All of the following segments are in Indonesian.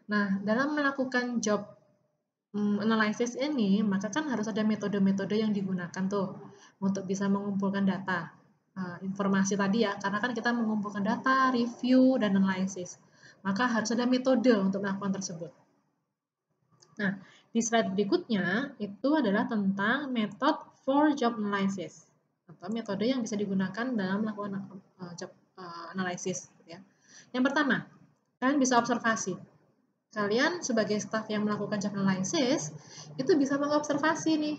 Nah, dalam melakukan job analysis ini, maka kan harus ada metode-metode yang digunakan tuh untuk bisa mengumpulkan data. Informasi tadi ya, karena kan kita mengumpulkan data, review, dan analisis. Maka harus ada metode untuk melakukan tersebut. Nah, di slide berikutnya itu adalah tentang method for job analysis atau metode yang bisa digunakan dalam melakukan job analysis. Ya. Yang pertama, kalian bisa observasi. Kalian sebagai staff yang melakukan job analysis itu bisa mengobservasi nih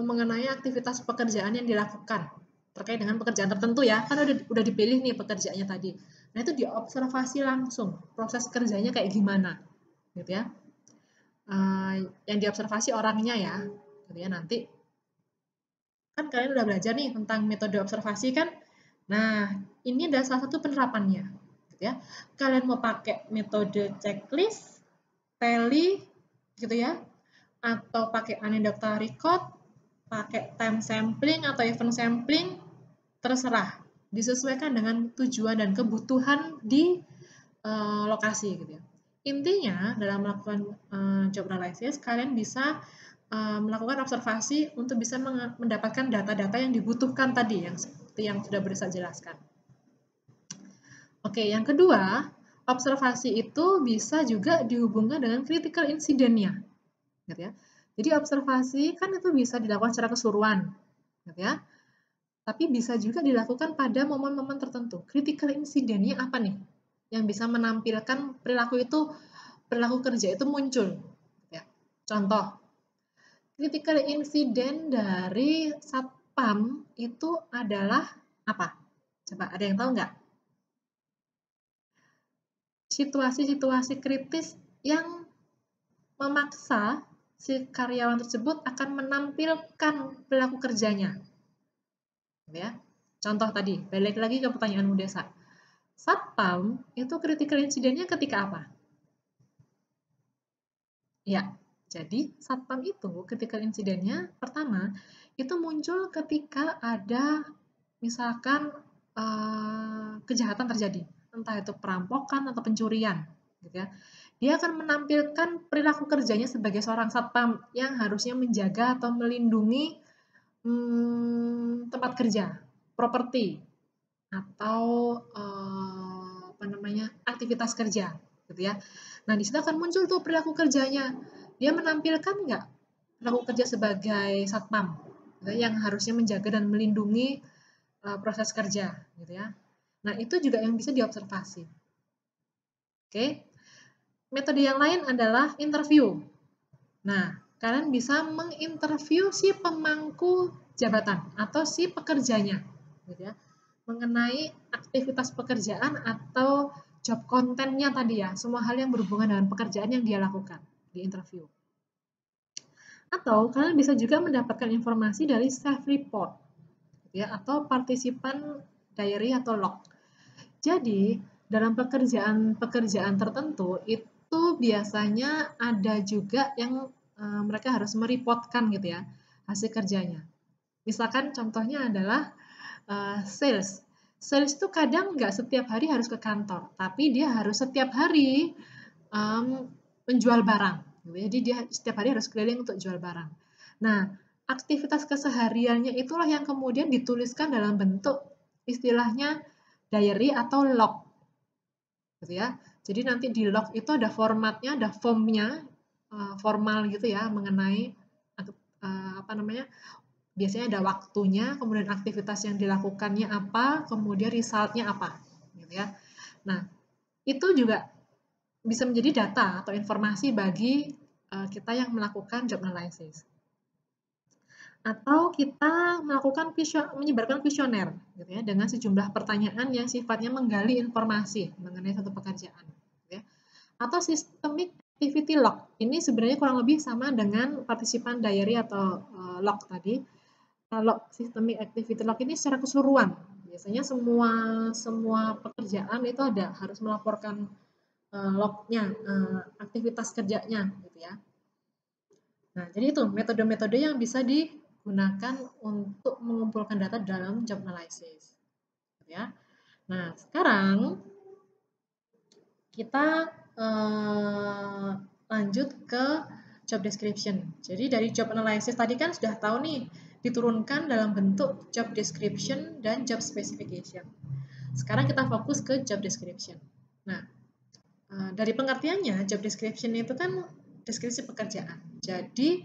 mengenai aktivitas pekerjaan yang dilakukan terkait dengan pekerjaan tertentu ya, kan udah dipilih nih pekerjaannya tadi. Nah itu diobservasi langsung proses kerjanya kayak gimana, gitu ya. Yang diobservasi orangnya ya, gitu ya. Nanti kan kalian udah belajar nih tentang metode observasi kan. Nah ini adalah salah satu penerapannya, gitu ya. Kalian mau pakai metode checklist, tally, gitu ya, atau pakai anecdotal record, pakai time sampling atau event sampling, terserah. Disesuaikan dengan tujuan dan kebutuhan di lokasi gitu ya. Intinya dalam melakukan job analysis, kalian bisa melakukan observasi untuk bisa mendapatkan data-data yang dibutuhkan tadi, yang seperti yang sudah saya jelaskan. Oke, yang kedua, observasi itu bisa juga dihubungkan dengan critical incident-nya. Gitu ya. Jadi observasi kan itu bisa dilakukan secara keseluruhan, gitu ya. Tapi bisa juga dilakukan pada momen-momen tertentu. Critical incident-nya apa nih? Yang bisa menampilkan perilaku kerja itu muncul. Ya. Contoh, critical incident dari satpam itu adalah apa? Coba ada yang tahu nggak? Situasi-situasi kritis yang memaksa si karyawan tersebut akan menampilkan perilaku kerjanya. Ya. Contoh tadi, balik lagi ke pertanyaanmu Desa. Satpam itu critical incident-nya ketika apa? Ya, jadi satpam itu critical incident-nya pertama itu muncul ketika ada misalkan kejahatan terjadi, entah itu perampokan atau pencurian, gitu ya. Dia akan menampilkan perilaku kerjanya sebagai seorang satpam yang harusnya menjaga atau melindungi tempat kerja, properti, atau apa namanya aktivitas kerja, gitu ya. Nah di situ akan muncul tuh perilaku kerjanya. Dia menampilkan nggak perilaku kerja sebagai satpam, gitu ya, yang harusnya menjaga dan melindungi proses kerja, gitu ya. Nah itu juga yang bisa diobservasi. Oke, metode yang lain adalah interview. Nah kalian bisa menginterview si pemangku jabatan atau si pekerjanya, gitu ya, mengenai aktivitas pekerjaan atau job kontennya tadi ya, semua hal yang berhubungan dengan pekerjaan yang dia lakukan di interview. Atau kalian bisa juga mendapatkan informasi dari self report, ya, atau partisipan diary atau log. Jadi dalam pekerjaan tertentu itu biasanya ada juga yang mereka harus mereportkan gitu ya hasil kerjanya. Misalkan contohnya adalah sales. Sales itu kadang nggak setiap hari harus ke kantor, tapi dia harus setiap hari menjual barang. Jadi dia setiap hari harus keliling untuk jual barang. Nah, aktivitas kesehariannya itulah yang kemudian dituliskan dalam bentuk istilahnya diary atau log, gitu ya. Jadi nanti di log itu ada formatnya, ada formnya, formal gitu ya mengenai apa namanya biasanya ada waktunya, kemudian aktivitas yang dilakukannya apa, kemudian resultnya apa, gitu ya. Nah, itu juga bisa menjadi data atau informasi bagi kita yang melakukan job analysis. Atau kita melakukan menyebarkan kuesioner, gitu ya, dengan sejumlah pertanyaan yang sifatnya menggali informasi mengenai satu pekerjaan, gitu ya. Atau systemic activity log. Ini sebenarnya kurang lebih sama dengan partisipan diary atau log tadi. Kalau systemic activity log ini secara keseluruhan, biasanya semua pekerjaan itu harus melaporkan lognya, aktivitas kerjanya, gitu ya. Nah, jadi itu metode-metode yang bisa digunakan untuk mengumpulkan data dalam job analysis, gitu ya. Nah, sekarang kita lanjut ke job description. Jadi dari job analysis tadi kan sudah tahu nih, diturunkan dalam bentuk job description dan job specification. Sekarang kita fokus ke job description. Nah, dari pengertiannya, job description itu kan deskripsi pekerjaan. Jadi,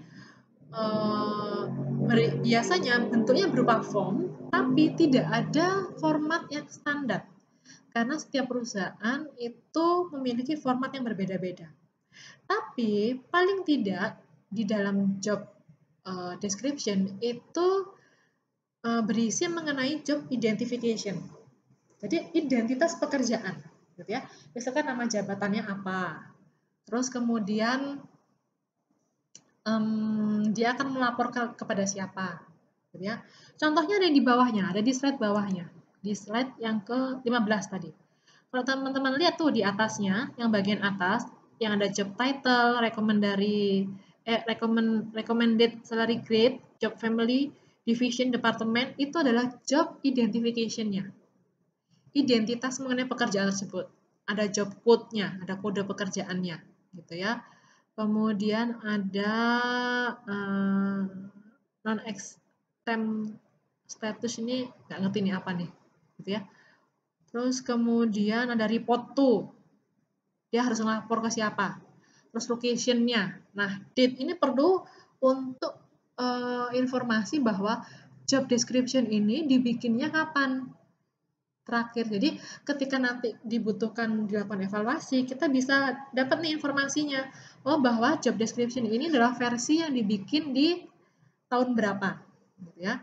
biasanya bentuknya berupa form, tapi tidak ada format yang standar. Karena setiap perusahaan itu memiliki format yang berbeda-beda. Tapi paling tidak di dalam job description itu berisi mengenai job identification. Jadi identitas pekerjaan, gitu ya. Misalkan nama jabatannya apa, terus kemudian dia akan melapor kepada siapa, gitu ya. Contohnya ada di bawahnya, ada di slide bawahnya, di slide yang ke-15 tadi. Kalau teman-teman lihat tuh di atasnya, yang bagian atas, yang ada job title, recommended salary grade, job family, division, department, itu adalah job identification-nya. Identitas mengenai pekerjaan tersebut. Ada job code-nya, ada kode pekerjaannya, gitu ya. Kemudian ada non-exempt status, ini nggak ngerti nih apa nih, gitu ya. Terus kemudian ada report to, dia harus ngelapor ke siapa. Terus location-nya. Nah, date ini perlu untuk informasi bahwa job description ini dibikinnya kapan. Terakhir, jadi ketika nanti dibutuhkan dilakukan evaluasi, kita bisa dapat nih informasinya. Oh, bahwa job description ini adalah versi yang dibikin di tahun berapa, gitu ya.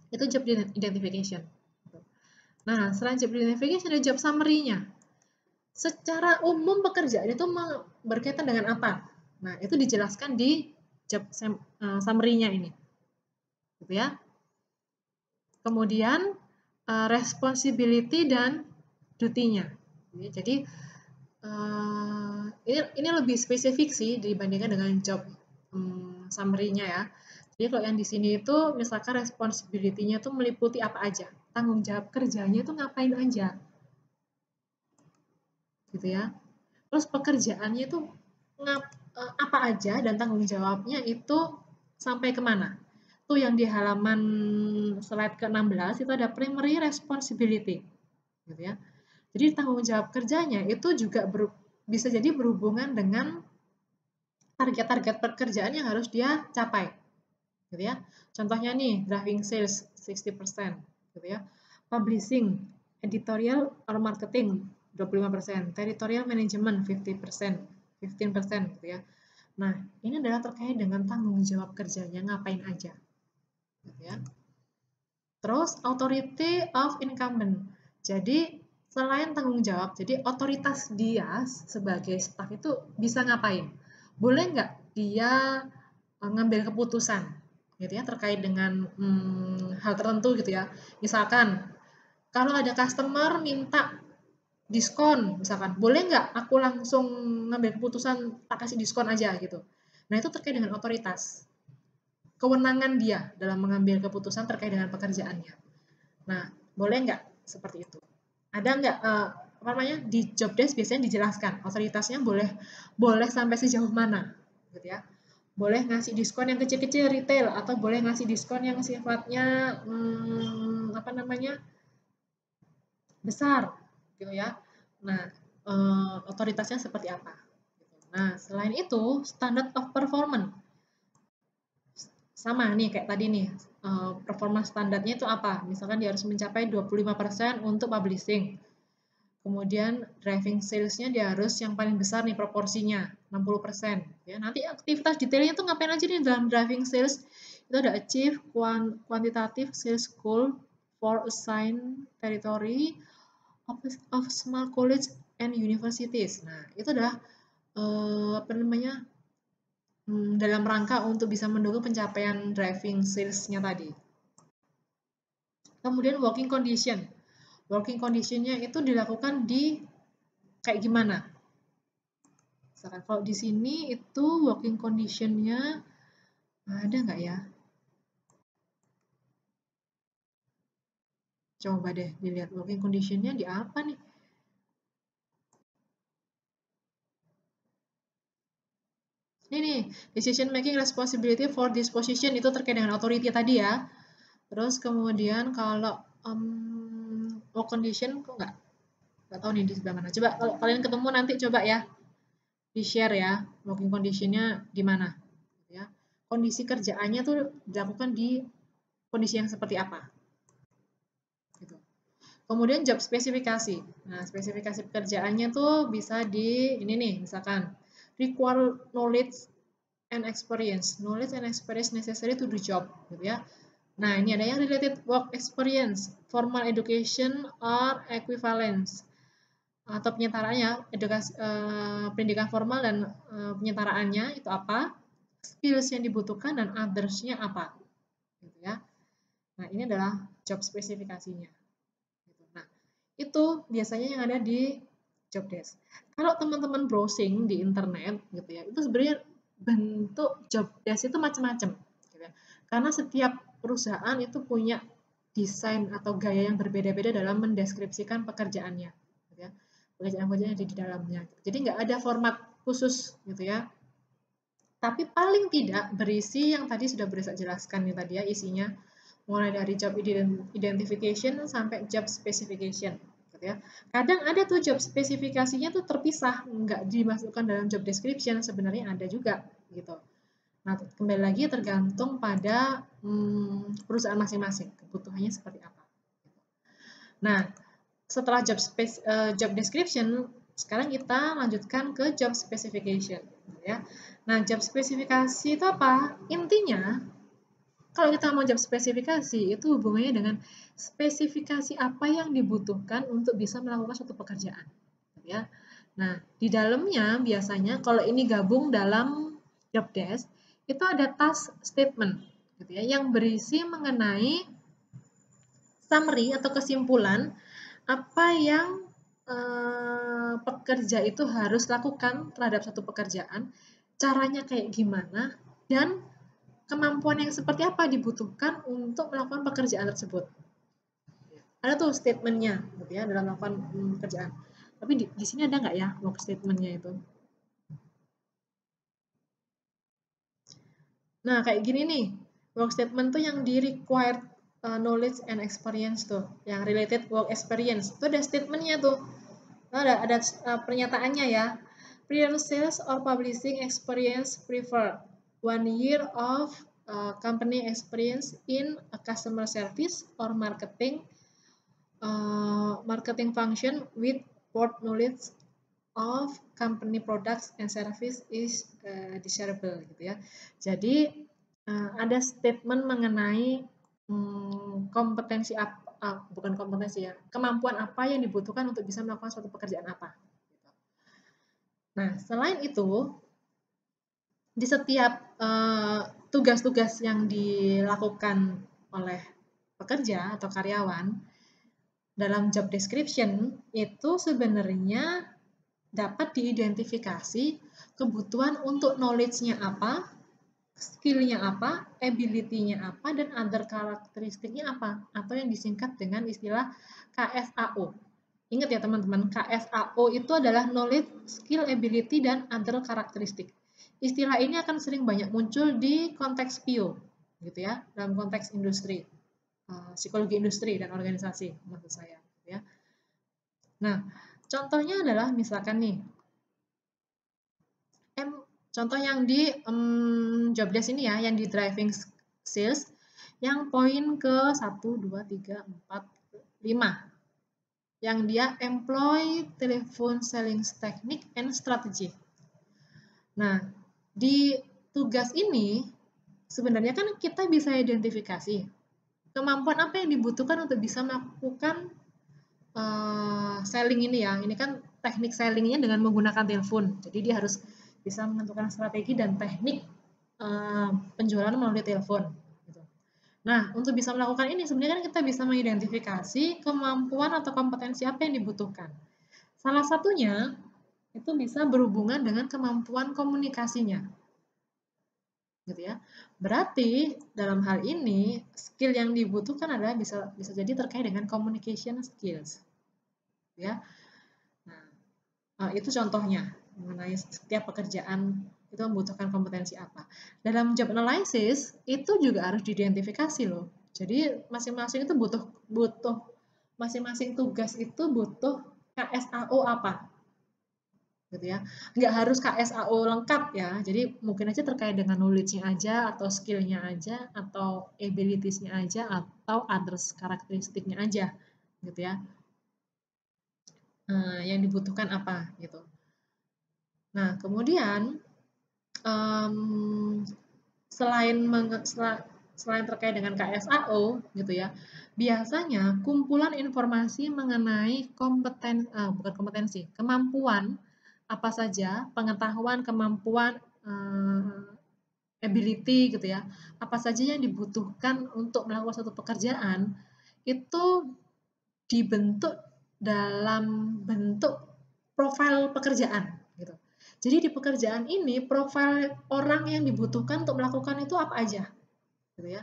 Itu job identification. Nah, selain job identification, ada job summary-nya. Secara umum pekerjaan itu berkaitan dengan apa? Nah, itu dijelaskan di job summary-nya ini. Gitu ya. Kemudian responsibility dan duty-nya. Jadi ini lebih spesifik sih dibandingkan dengan job summary-nya ya. Jadi kalau yang di sini itu misalkan responsibility-nya itu meliputi apa aja, tanggung jawab kerjanya itu ngapain aja, gitu ya. Terus pekerjaannya itu apa aja dan tanggung jawabnya itu sampai kemana. Tuh yang di halaman slide ke-16 itu ada primary responsibility, gitu ya. Jadi tanggung jawab kerjanya itu juga bisa jadi berhubungan dengan target-target pekerjaan yang harus dia capai, gitu ya. Contohnya nih, driving sales 60%, gitu ya. Publishing, editorial or marketing 25%, territorial management 50%, 15%, gitu ya. Nah, ini adalah terkait dengan tanggung jawab kerjanya ngapain aja, gitu ya. Terus authority of incumbent. Jadi selain tanggung jawab, jadi otoritas dia sebagai staf itu bisa ngapain? Boleh nggak dia ngambil keputusan, gitu ya, terkait dengan hal tertentu gitu ya. Misalkan kalau ada customer minta diskon, misalkan, boleh nggak aku langsung ngambil keputusan tak kasih diskon aja gitu. Nah itu terkait dengan otoritas, kewenangan dia dalam mengambil keputusan terkait dengan pekerjaannya. Nah, boleh nggak seperti itu? Ada nggak apa namanya di job desk biasanya dijelaskan otoritasnya boleh sampai sejauh mana, gitu ya? Boleh ngasih diskon yang kecil-kecil retail atau boleh ngasih diskon yang sifatnya apa namanya besar, gitu ya? Nah, otoritasnya seperti apa? Nah, selain itu standard of performance sama nih kayak tadi nih, performa standarnya itu apa? Misalkan dia harus mencapai 25% untuk publishing. Kemudian driving sales-nya dia harus yang paling besar nih proporsinya, 60%. Ya, nanti aktivitas detailnya tuh ngapain aja nih dalam driving sales? Itu ada achieve quantitative sales goal for assigned territory of small college and universities. Nah, itu adalah apa namanya? Dalam rangka untuk bisa mendukung pencapaian driving sales-nya tadi. Kemudian working condition. Working condition-nya itu dilakukan di kayak gimana? Misalkan kalau di sini itu working condition-nya ada nggak ya? Coba deh dilihat working condition-nya di apa nih? Ini nih, decision making responsibility for this position itu terkait dengan authority tadi ya. Terus kemudian kalau work condition kok nggak tahu nih di sebelah mana. Coba kalau kalian ketemu nanti coba ya di share ya working conditionnya di mana. Ya. Kondisi kerjaannya tuh dilakukan di kondisi yang seperti apa. Gitu. Kemudian job spesifikasi. Nah, spesifikasi pekerjaannya tuh bisa di ini nih, misalkan require knowledge and experience. Knowledge and experience necessary to do job, gitu ya. Nah, ini ada yang related work experience, formal education or equivalence. Atau penyetaraannya, pendidikan formal dan penyetaraannya itu apa? Skills yang dibutuhkan dan others-nya apa? Gitu ya. Nah, ini adalah job spesifikasinya. Nah, itu biasanya yang ada di job desk. Kalau teman-teman browsing di internet gitu ya, itu sebenarnya bentuk job desk itu macam-macam. Gitu ya. Karena setiap perusahaan itu punya desain atau gaya yang berbeda-beda dalam mendeskripsikan pekerjaannya. Gitu ya. Pekerjaan-pekerjaan yang ada di dalamnya. Jadi nggak ada format khusus gitu ya. Tapi paling tidak berisi yang tadi sudah saya jelaskan nih tadi ya isinya, mulai dari job identification sampai job specification gitu ya. Kadang ada tuh job spesifikasinya tuh terpisah, nggak dimasukkan dalam job description, sebenarnya ada juga gitu. Nah, kembali lagi tergantung pada perusahaan masing-masing, kebutuhannya seperti apa. Nah, setelah job description, sekarang kita lanjutkan ke job specification ya. Nah, job spesifikasi itu apa? Intinya kalau kita mau job spesifikasi, itu hubungannya dengan spesifikasi apa yang dibutuhkan untuk bisa melakukan suatu pekerjaan. Ya. Nah, di dalamnya biasanya kalau ini gabung dalam job desk, itu ada task statement gitu ya, yang berisi mengenai summary atau kesimpulan apa yang pekerja itu harus lakukan terhadap satu pekerjaan, caranya kayak gimana, dan kemampuan yang seperti apa dibutuhkan untuk melakukan pekerjaan tersebut. Ada tuh statementnya gitu ya dalam melakukan pekerjaan. Tapi di sini ada nggak ya work statementnya itu? Nah, kayak gini nih. Work statement tuh yang di required knowledge and experience tuh. Yang related work experience. Itu ada statementnya tuh. Ada pernyataannya ya. Prior sales or publishing experience preferred. 1 year of company experience in a customer service or marketing function with broad knowledge of company products and service is desirable gitu ya. Jadi ada statement mengenai kompetensi bukan kompetensi ya, kemampuan apa yang dibutuhkan untuk bisa melakukan suatu pekerjaan apa. Nah, selain itu di setiap tugas-tugas yang dilakukan oleh pekerja atau karyawan dalam job description itu sebenarnya dapat diidentifikasi kebutuhan untuk knowledge-nya apa, skill-nya apa, ability-nya apa, dan other karakteristiknya apa, atau yang disingkat dengan istilah KSAO. Ingat ya teman-teman, KSAO itu adalah knowledge, skill, ability, dan other karakteristik. Istilah ini akan sering banyak muncul di konteks PIO, gitu ya, dalam konteks industri, psikologi industri dan organisasi, maksud saya. Ya. Nah, contohnya adalah misalkan nih, contoh yang di job desk ini ya, yang di driving sales, yang poin ke 1, 2, 3, 4, 5. Yang dia employ telephone selling technique and strategy. Nah, di tugas ini sebenarnya kan kita bisa identifikasi kemampuan apa yang dibutuhkan untuk bisa melakukan selling ini ya. Ini kan teknik sellingnya dengan menggunakan telepon. Jadi dia harus bisa menentukan strategi dan teknik penjualan melalui telepon. Gitu. Nah, untuk bisa melakukan ini sebenarnya kan kita bisa mengidentifikasi kemampuan atau kompetensi apa yang dibutuhkan. Salah satunya itu bisa berhubungan dengan kemampuan komunikasinya. Gitu ya. Berarti dalam hal ini skill yang dibutuhkan adalah bisa jadi terkait dengan communication skills. Ya. Nah, itu contohnya mengenai setiap pekerjaan itu membutuhkan kompetensi apa. Dalam job analysis itu juga harus diidentifikasi loh. Jadi masing-masing itu butuh masing-masing tugas itu butuh KSAO apa, gitu ya. Nggak harus KSAO lengkap ya. Jadi mungkin aja terkait dengan knowledge-nya aja, atau skill-nya aja, atau abilities-nya aja, atau others karakteristiknya aja, gitu ya. Yang dibutuhkan apa, gitu. Nah, kemudian selain terkait dengan KSAO, gitu ya, biasanya kumpulan informasi mengenai bukan kompetensi, kemampuan apa saja, pengetahuan, kemampuan, ability gitu ya, apa saja yang dibutuhkan untuk melakukan suatu pekerjaan, itu dibentuk dalam bentuk profil pekerjaan gitu. Jadi di pekerjaan ini profil orang yang dibutuhkan untuk melakukan itu apa aja, gitu ya.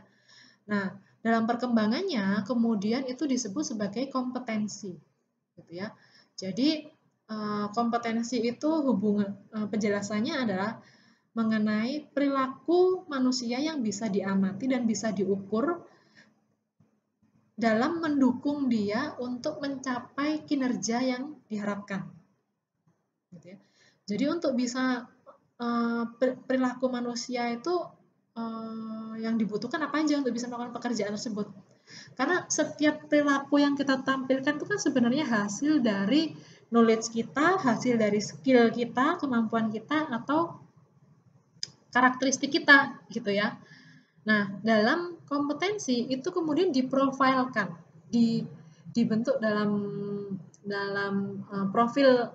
Nah, dalam perkembangannya kemudian itu disebut sebagai kompetensi, gitu ya. Jadi kompetensi itu penjelasannya adalah mengenai perilaku manusia yang bisa diamati dan bisa diukur dalam mendukung dia untuk mencapai kinerja yang diharapkan. Gitu ya. Jadi untuk bisa perilaku manusia itu yang dibutuhkan apa aja untuk bisa melakukan pekerjaan tersebut. Karena setiap perilaku yang kita tampilkan itu kan sebenarnya hasil dari knowledge kita, hasil dari skill kita, kemampuan kita, atau karakteristik kita gitu ya. Nah, dalam kompetensi itu kemudian diprofilkan, dibentuk dalam profil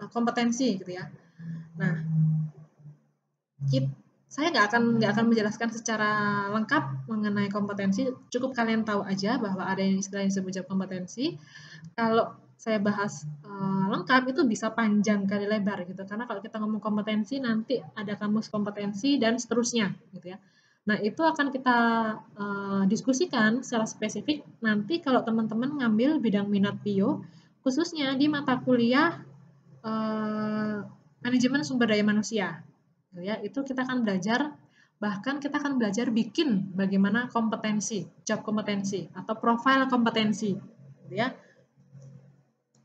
kompetensi gitu ya. Nah, saya nggak akan menjelaskan secara lengkap mengenai kompetensi. Cukup kalian tahu aja bahwa ada yang istilahnya disebut job kompetensi. Kalau saya bahas lengkap itu bisa panjang kali lebar gitu. Karena kalau kita ngomong kompetensi nanti ada kamus kompetensi dan seterusnya gitu ya. Nah, itu akan kita diskusikan secara spesifik nanti kalau teman-teman ngambil bidang minat bio, khususnya di mata kuliah manajemen sumber daya manusia. Ya, itu kita akan belajar, bahkan kita akan belajar bikin bagaimana kompetensi, job kompetensi, atau profil kompetensi. Ya.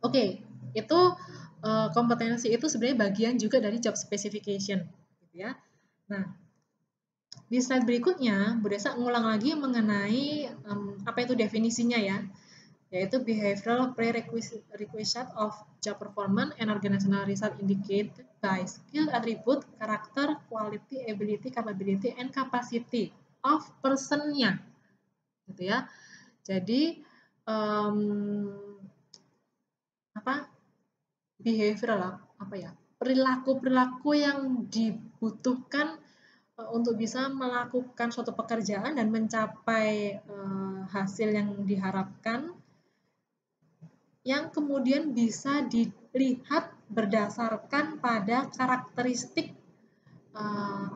Oke, itu kompetensi itu sebenarnya bagian juga dari job specification. Ya. Nah, di slide berikutnya, Bu Desa ngulang lagi mengenai apa itu definisinya ya, yaitu behavioral prerequisite of job performance and organizational result indicated by skill attribute, character, quality, ability, capability, and capacity of person-nya, gitu ya. Jadi behavioral apa ya, perilaku-perilaku yang dibutuhkan untuk bisa melakukan suatu pekerjaan dan mencapai hasil yang diharapkan, yang kemudian bisa dilihat berdasarkan pada karakteristik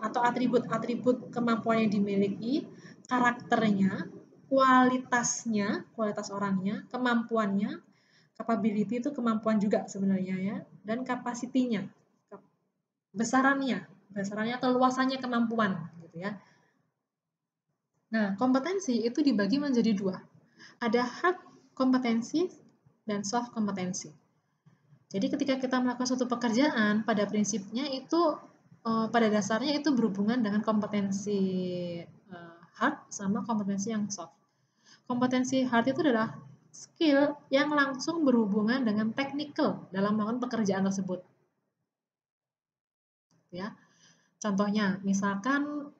atau atribut-atribut kemampuan yang dimiliki, karakternya, kualitasnya, kualitas orangnya, kemampuannya, capability itu kemampuan juga sebenarnya ya, dan kapasitinya, besarannya atau luasannya kemampuan gitu ya. Nah, kompetensi itu dibagi menjadi dua. Ada hard kompetensi dan soft kompetensi. Jadi ketika kita melakukan suatu pekerjaan, pada prinsipnya itu pada dasarnya itu berhubungan dengan kompetensi hard sama kompetensi yang soft. Kompetensi hard itu adalah skill yang langsung berhubungan dengan technical dalam melakukan pekerjaan tersebut. Ya. Contohnya, misalkan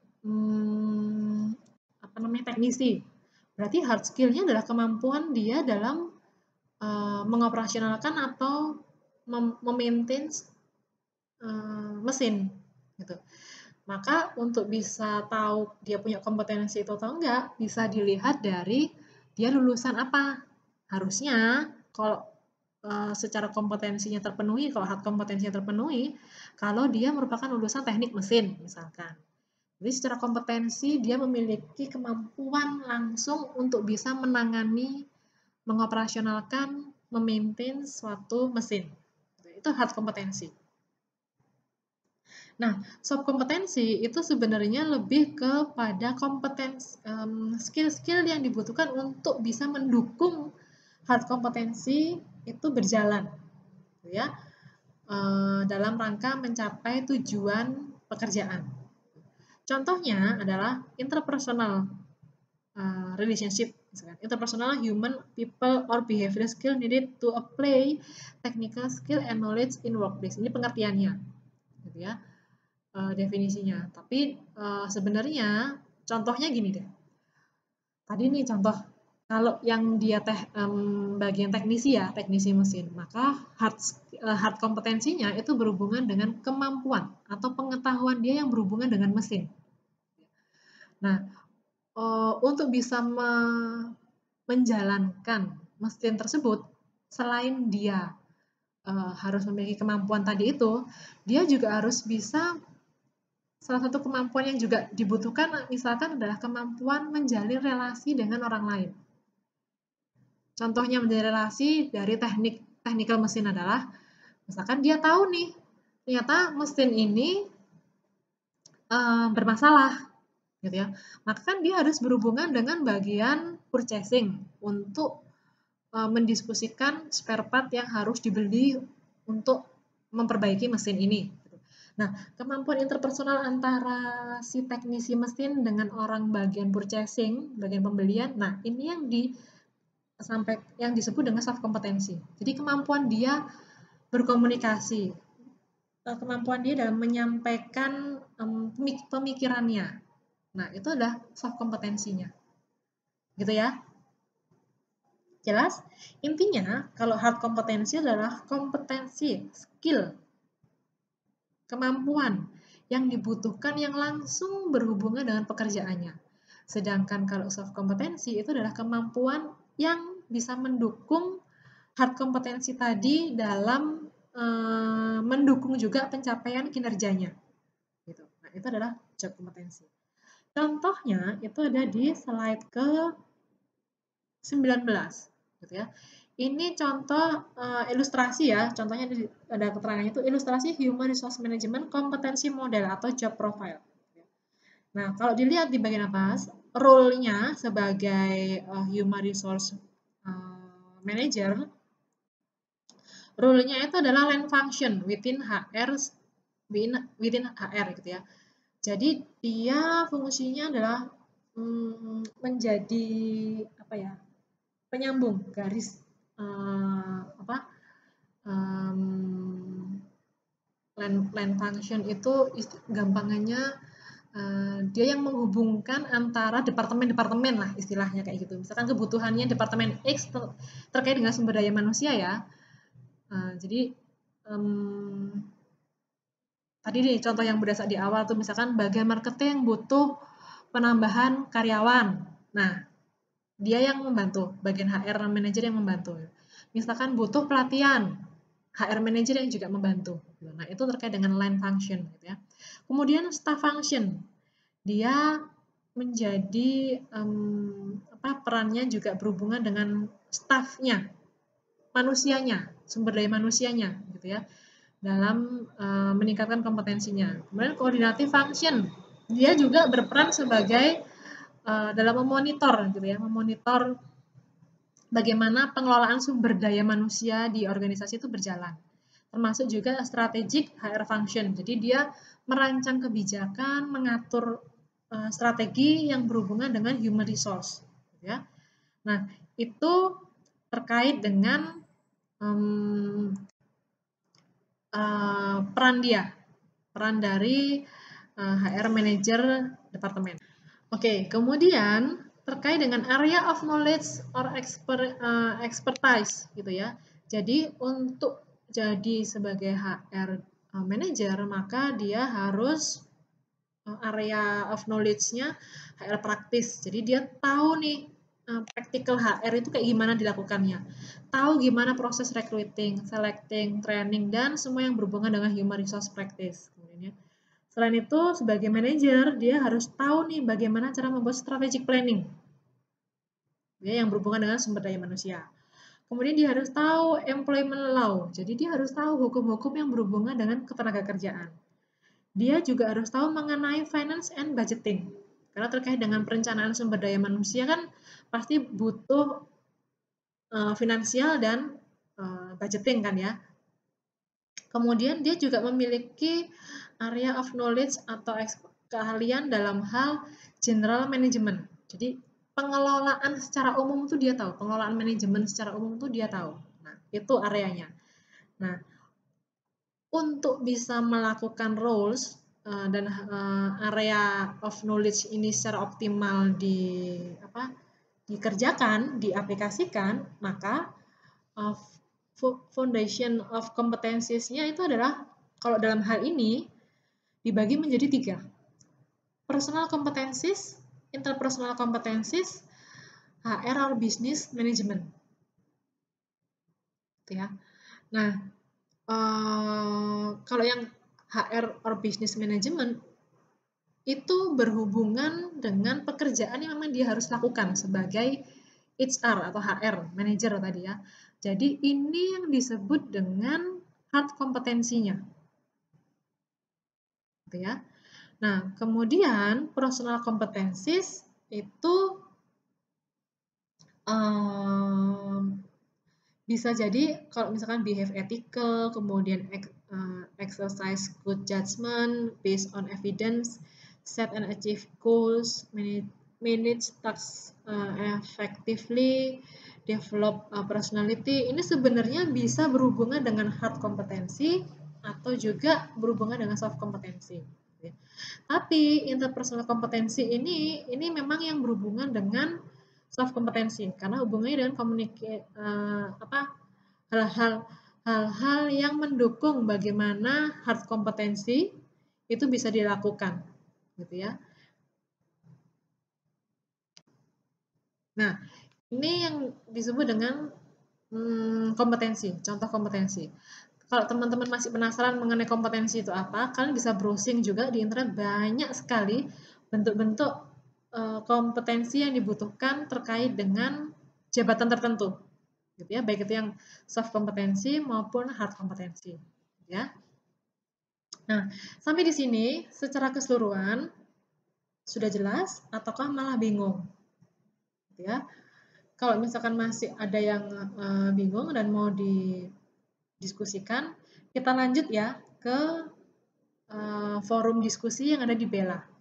teknisi. Berarti hard skill-nya adalah kemampuan dia dalam mengoperasionalkan atau memaintain mesin gitu. Maka untuk bisa tahu dia punya kompetensi itu atau enggak, bisa dilihat dari dia lulusan apa. Harusnya kalau secara kompetensinya terpenuhi, kalau hard kompetensinya terpenuhi, kalau dia merupakan lulusan teknik mesin misalkan. Jadi secara kompetensi dia memiliki kemampuan langsung untuk bisa menangani, mengoperasionalkan, memaintain suatu mesin. Itu hard kompetensi. Nah, soft kompetensi itu sebenarnya lebih kepada skill-skill yang dibutuhkan untuk bisa mendukung hard kompetensi itu berjalan, gitu ya, dalam rangka mencapai tujuan pekerjaan. Contohnya adalah interpersonal relationship, misalkan interpersonal human, people, or behavioral skill needed to apply technical skill and knowledge in workplace. Ini pengertiannya, gitu ya, definisinya. Tapi sebenarnya contohnya gini deh. Tadi nih contoh, kalau yang dia bagian teknisi ya, teknisi mesin, maka hard kompetensinya itu berhubungan dengan kemampuan atau pengetahuan dia yang berhubungan dengan mesin. Nah, untuk bisa menjalankan mesin tersebut, selain dia harus memiliki kemampuan tadi itu, dia juga harus bisa, salah satu kemampuan yang juga dibutuhkan misalkan adalah kemampuan menjalin relasi dengan orang lain. Contohnya menjalin relasi dari technical mesin adalah, misalkan dia tahu nih, ternyata mesin ini bermasalah, gitu ya. Maka kan dia harus berhubungan dengan bagian purchasing untuk mendiskusikan spare part yang harus dibeli untuk memperbaiki mesin ini. Nah, kemampuan interpersonal antara si teknisi mesin dengan orang bagian purchasing, bagian pembelian, nah ini yang disebut dengan soft kompetensi. Jadi kemampuan dia berkomunikasi, kemampuan dia dalam menyampaikan pemikirannya. Nah, itu adalah soft kompetensinya. Gitu ya. Jelas? Intinya, kalau hard kompetensi adalah kompetensi, skill, kemampuan yang dibutuhkan yang langsung berhubungan dengan pekerjaannya. Sedangkan kalau soft kompetensi itu adalah kemampuan yang bisa mendukung hard kompetensi tadi dalam mendukung juga pencapaian kinerjanya. Gitu. Nah, itu adalah job kompetensi. Contohnya itu ada di slide ke 19, gitu ya. Ini contoh ilustrasi ya, contohnya ada keterangannya itu ilustrasi Human Resource Management kompetensi model atau job profile. Nah, kalau dilihat di bagian atas, role-nya sebagai Human Resource Manager, role-nya itu adalah line function within HR gitu ya. Jadi dia fungsinya adalah menjadi apa ya? Penyambung garis line function itu gampangannya dia yang menghubungkan antara departemen-departemen lah istilahnya kayak gitu. Misalkan kebutuhannya departemen X terkait dengan sumber daya manusia ya. Jadi tadi nih contoh yang berdasar di awal tuh misalkan bagian marketing butuh penambahan karyawan. Nah, dia yang membantu, bagian HR manager yang membantu. Misalkan butuh pelatihan, HR manager yang juga membantu. Nah, itu terkait dengan line function gitu ya. Kemudian staff function. Dia menjadi perannya juga berhubungan dengan staffnya, manusianya, sumber daya manusianya gitu ya. Dalam meningkatkan kompetensinya. Kemudian coordinative function. Dia juga berperan sebagai dalam memonitor gitu ya, memonitor bagaimana pengelolaan sumber daya manusia di organisasi itu berjalan. Termasuk juga strategic HR function. Jadi dia merancang kebijakan, mengatur strategi yang berhubungan dengan human resource. Ya. Nah, itu terkait dengan peran dari HR manager departemen. Oke, kemudian terkait dengan area of knowledge or expertise gitu ya. Jadi untuk jadi sebagai HR manager maka dia harus area of knowledge-nya HR praktis. Jadi dia tahu nih practical HR itu kayak gimana dilakukannya. Tahu gimana proses recruiting, selecting, training dan semua yang berhubungan dengan human resource practice. Kemudian ya. Selain itu, sebagai manajer, dia harus tahu nih bagaimana cara membuat strategic planning ya, yang berhubungan dengan sumber daya manusia. Kemudian dia harus tahu employment law, jadi dia harus tahu hukum-hukum yang berhubungan dengan ketenagakerjaan. Dia juga harus tahu mengenai finance and budgeting. Karena terkait dengan perencanaan sumber daya manusia kan pasti butuh finansial dan budgeting kan ya. Kemudian dia juga memiliki area of knowledge atau keahlian dalam hal general management. Jadi pengelolaan secara umum tuh dia tahu, pengelolaan manajemen secara umum tuh dia tahu. Nah, itu areanya. Nah, untuk bisa melakukan roles dan area of knowledge ini secara optimal dikerjakan, diaplikasikan, maka foundation of competencies-nya itu adalah, kalau dalam hal ini dibagi menjadi 3. Personal competencies, interpersonal competencies, HR or business management. Ya. Nah, kalau yang HR or business management itu berhubungan dengan pekerjaan yang memang dia harus lakukan sebagai HR atau HR manager tadi ya. Jadi ini yang disebut dengan hard kompetensinya. Gitu ya. Nah, kemudian personal competencies itu bisa jadi kalau misalkan behave ethical, kemudian exercise good judgment based on evidence, set and achieve goals, manage tasks effectively, develop personality. Ini sebenarnya bisa berhubungan dengan hard kompetensi atau juga berhubungan dengan soft kompetensi. Tapi interpersonal kompetensi ini memang yang berhubungan dengan soft kompetensi karena hubungannya dengan hal-hal yang mendukung bagaimana hard kompetensi itu bisa dilakukan, gitu ya. Nah, ini yang disebut dengan kompetensi, contoh kompetensi. Kalau teman-teman masih penasaran mengenai kompetensi itu apa, kalian bisa browsing juga di internet, banyak sekali bentuk-bentuk kompetensi yang dibutuhkan terkait dengan jabatan tertentu, gitu ya, baik itu yang soft kompetensi maupun hard kompetensi, ya. Nah, sampai di sini secara keseluruhan sudah jelas ataukah malah bingung, gitu ya? Kalau misalkan masih ada yang bingung dan mau didiskusikan, kita lanjut ya ke forum diskusi yang ada di Bella.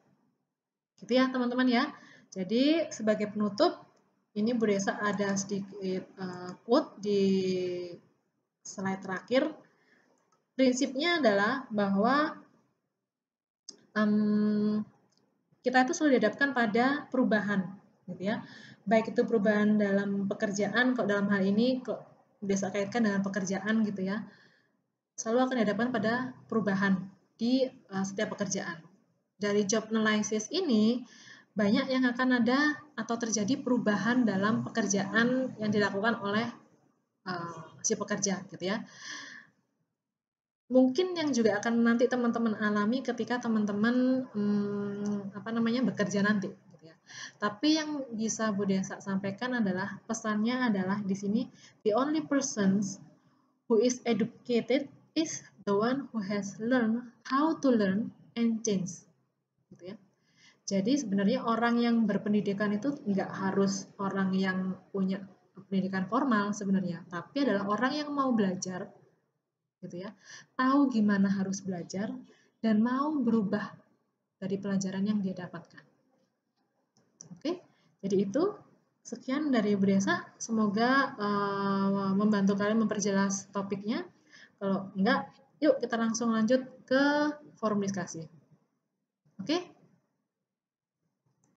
Gitu ya teman-teman ya. Jadi sebagai penutup, ini Bu Desa ada sedikit quote di slide terakhir. Prinsipnya adalah bahwa kita itu selalu dihadapkan pada perubahan, gitu ya. Baik itu perubahan dalam pekerjaan, kok dalam hal ini kok Desa kaitkan dengan pekerjaan gitu ya. Selalu akan dihadapkan pada perubahan di setiap pekerjaan. Dari job analysis ini banyak yang akan ada atau terjadi perubahan dalam pekerjaan yang dilakukan oleh si pekerja gitu ya. Mungkin yang juga akan nanti teman-teman alami ketika teman-teman bekerja nanti gitu ya. Tapi yang bisa Bu Desa sampaikan adalah, pesannya adalah di sini, the only persons who is educated is the one who has learned how to learn and change. Gitu ya. Jadi sebenarnya orang yang berpendidikan itu nggak harus orang yang punya pendidikan formal sebenarnya, tapi adalah orang yang mau belajar, gitu ya, tahu gimana harus belajar dan mau berubah dari pelajaran yang dia dapatkan. Oke, jadi itu sekian dari Bu Desa. Semoga membantu kalian memperjelas topiknya. Kalau enggak, yuk kita langsung lanjut ke forum diskusi. Oke.